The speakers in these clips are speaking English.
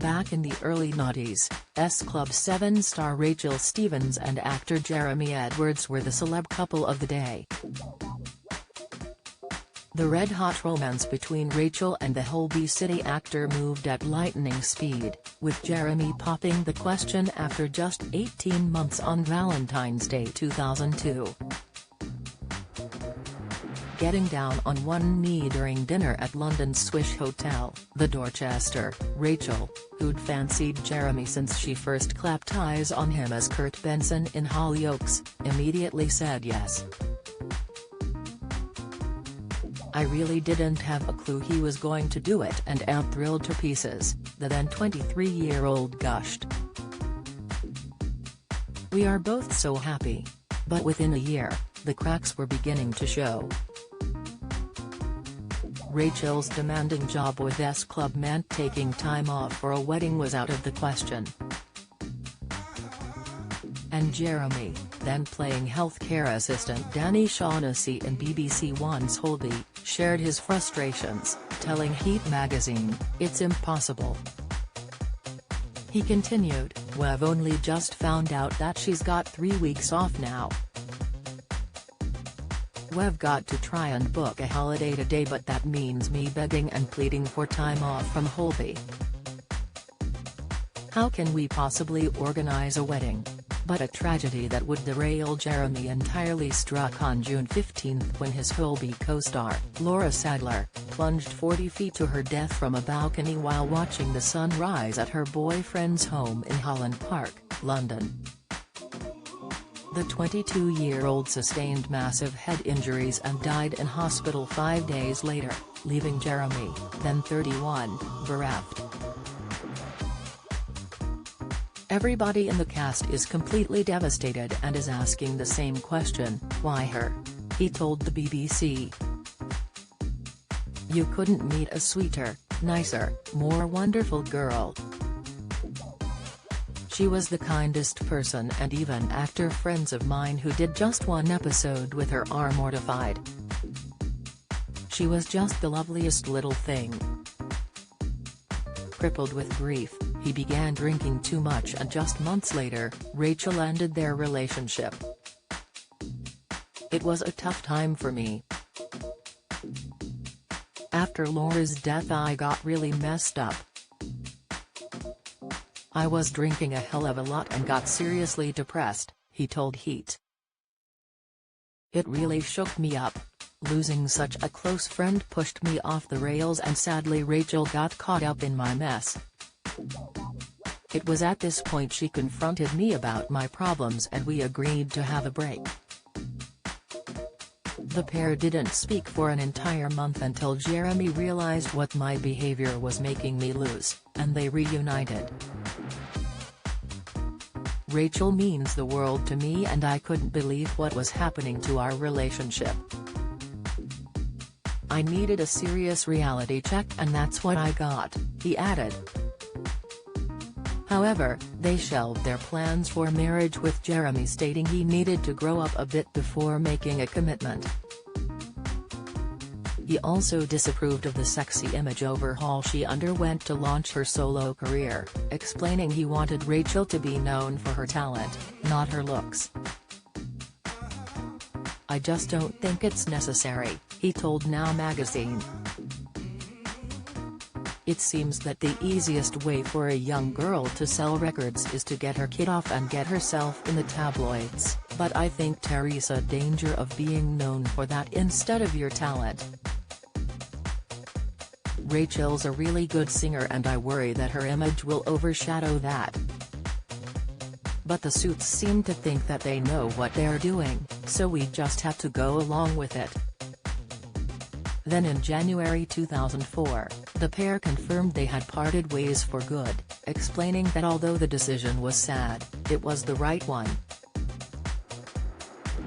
Back in the early noughties, Club 7 star Rachel Stevens and actor Jeremy Edwards were the celeb couple of the day. The red-hot romance between Rachel and the Holby City actor moved at lightning speed, with Jeremy popping the question after just 18 months on Valentine's Day 2002. Getting down on one knee during dinner at London's Swish Hotel, the Dorchester, Rachel, who'd fancied Jeremy since she first clapped eyes on him as Kurt Benson in Hollyoaks, immediately said yes. "I really didn't have a clue he was going to do it and am thrilled to pieces," the then 23-year-old gushed. "We are both so happy." But within a year, the cracks were beginning to show. Rachel's demanding job with Club meant taking time off for a wedding was out of the question. And Jeremy, then playing healthcare assistant Danny Shaughnessy in BBC One's Holby, shared his frustrations, telling Heat magazine, "It's impossible." He continued, "We've only just found out that she's got 3 weeks off now. We've got to try and book a holiday today, but that means me begging and pleading for time off from Holby. How can we possibly organize a wedding?" But a tragedy that would derail Jeremy entirely struck on June 15 when his Holby co-star, Laura Sadler, plunged 40 feet to her death from a balcony while watching the sun rise at her boyfriend's home in Holland Park, London. The 22-year-old sustained massive head injuries and died in hospital 5 days later, leaving Jeremy, then 31, bereft. "Everybody in the cast is completely devastated and is asking the same question, why her?" he told the BBC. "You couldn't meet a sweeter, nicer, more wonderful girl. She was the kindest person, and even actor friends of mine who did just one episode with her are mortified. She was just the loveliest little thing." Crippled with grief, he began drinking too much, and just months later, Rachel ended their relationship. "It was a tough time for me. After Laura's death I got really messed up. I was drinking a hell of a lot and got seriously depressed," he told Heat. "It really shook me up. Losing such a close friend pushed me off the rails, and sadly Rachel got caught up in my mess. It was at this point she confronted me about my problems and we agreed to have a break." The pair didn't speak for an entire month until Jeremy realized what my behavior was making me lose, and they reunited. "Rachel means the world to me and I couldn't believe what was happening to our relationship. I needed a serious reality check and that's what I got," he added. However, they shelved their plans for marriage, with Jeremy stating he needed to grow up a bit before making a commitment. He also disapproved of the sexy image overhaul she underwent to launch her solo career, explaining he wanted Rachel to be known for her talent, not her looks. "I just don't think it's necessary," he told Now magazine. "It seems that the easiest way for a young girl to sell records is to get her kid off and get herself in the tabloids, but I think there's a danger of being known for that instead of your talent. Rachel's a really good singer and I worry that her image will overshadow that. But the suits seem to think that they know what they're doing, so we just have to go along with it." Then in January 2004, the pair confirmed they had parted ways for good, explaining that although the decision was sad, it was the right one.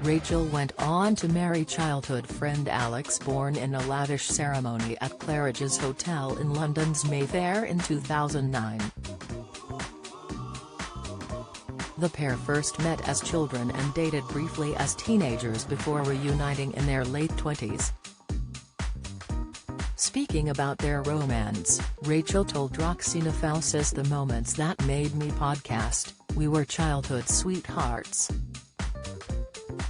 Rachel went on to marry childhood friend Alex Bourne in a lavish ceremony at Claridge's Hotel in London's Mayfair in 2009. The pair first met as children and dated briefly as teenagers before reuniting in their late 20s. Speaking about their romance, Rachel told Roxina Falsis the Moments That Made Me podcast, "We were childhood sweethearts.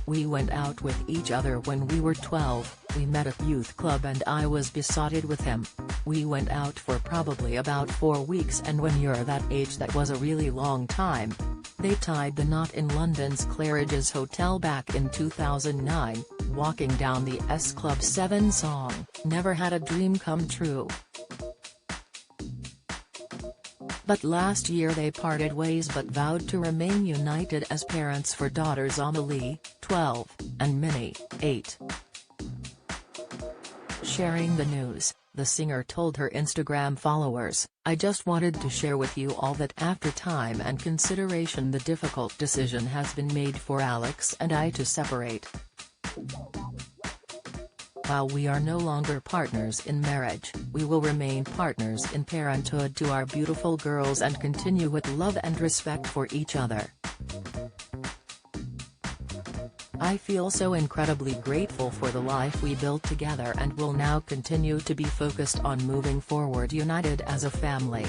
We went out with each other when we were 12, we met at youth club and I was besotted with him. We went out for probably about 4 weeks, and when you're that age that was a really long time." They tied the knot in London's Claridge's Hotel back in 2009, walking down the S Club 7 song, "Never Had a Dream Come True." But last year they parted ways but vowed to remain united as parents for daughters Amelie, 12, and Minnie, 8. Sharing the news, the singer told her Instagram followers, "I just wanted to share with you all that after time and consideration the difficult decision has been made for Alex and I to separate. While we are no longer partners in marriage, we will remain partners in parenthood to our beautiful girls and continue with love and respect for each other. I feel so incredibly grateful for the life we built together and will now continue to be focused on moving forward united as a family.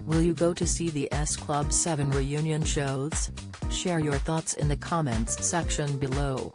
Will you go to see the S Club 7 reunion shows? Share your thoughts in the comments section below."